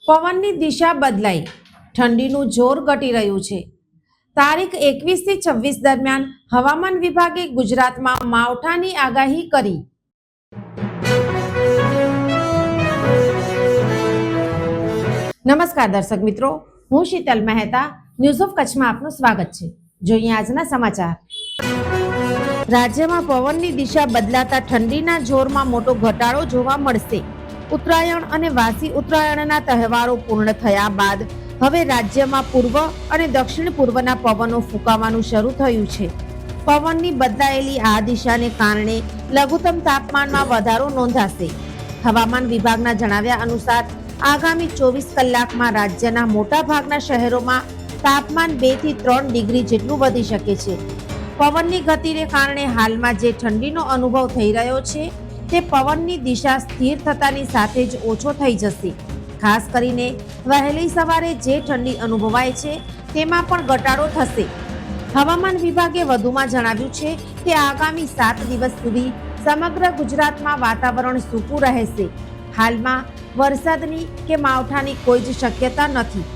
પવનની દિશા બદલાઈ, ઠંડીનું જોર ઘટી રહ્યું છે। તારીખ 21 થી 26 દરમિયાન હવામાન વિભાગે ગુજરાતમાં માવઠાની આગાહી કરી। નમસ્કાર દર્શક મિત્રો, હું શીતલ મહેતા, ન્યૂઝ ઓફ કચ્છમાં આપનું સ્વાગત છે। જોઈએ આજના સમાચાર। રાજ્યમાં પવનની દિશા બદલાતા ઠંડીના જોરમાં મોટો ઘટાડો જોવા મળશે। ઉત્તરાયણ અને વાસી ઉત્તરાયણના તહેવારો પૂર્ણ થયા બાદ હવે રાજ્યમાં પૂર્વ અને દક્ષિણ પૂર્વના પવનો ફૂંકાવાનું શરૂ થયું છે। પવનની બદલાયેલી આ દિશાને કારણે લઘુત્તમ તાપમાનમાં વધારો નોંધાશે। હવામાન વિભાગના જણાવ્યા અનુસાર આગામી 24 કલાકમાં રાજ્યના મોટા ભાગના શહેરોમાં તાપમાન 2 થી 3 ડિગ્રી જેટલું વધી શકે છે। પવનની ગતિને કારણે હાલમાં જે ઠંડીનો અનુભવ થઈ રહ્યો છે તે પવનની દિશા સ્થિર થતાની સાથે જ ઓછો થઈ જશે। ખાસ કરીને વહેલી સવારે જે ઠંડી અનુભવાય છે તેમાં પણ ઘટાડો થશે। હવામાન વિભાગે વધુમાં જણાવ્યું છે કે આગામી 7 દિવસ સુધી સમગ્ર ગુજરાતમાં વાતાવરણ સૂકું રહેશે। હાલમાં વરસાદની કે માવઠાની કોઈ જ શક્યતા નથી।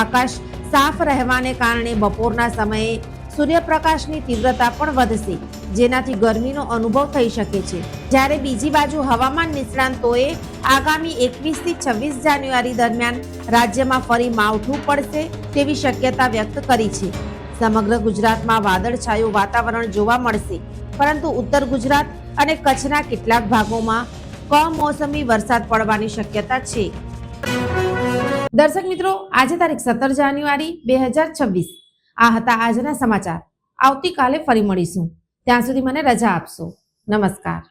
આકાશ સાફ રહેવાને કારણે બપોરના સમયે સૂર્યપ્રકાશની તીવ્રતા પણ વધશે, જેનાથી ગરમીનો અનુભવ થઈ શકે છે। જ્યારે બીજી બાજુ હવામાન નિષ્ણાંતોએ આગામી 21 થી 26 જાન્યુઆરી દરમિયાન રાજ્યમાં ફરી માવઠું પડશે તેવી શક્યતા વ્યક્ત કરી છે। સમગ્ર ગુજરાતમાં વાદળછાયું વાતાવરણ જોવા મળશે, પરંતુ ઉત્તર ગુજરાત અને કચ્છના કેટલાક ભાગોમાં કમોસમી વરસાદ પડવાની શક્યતા છે। દર્શક મિત્રો, આજે તારીખ 17 જાન્યુઆરી 2026 આ હતા આજના સમાચાર। આવતીકાલે ફરી મળીશું, ત્યાં સુધી મને રજા આપશો। નમસ્કાર।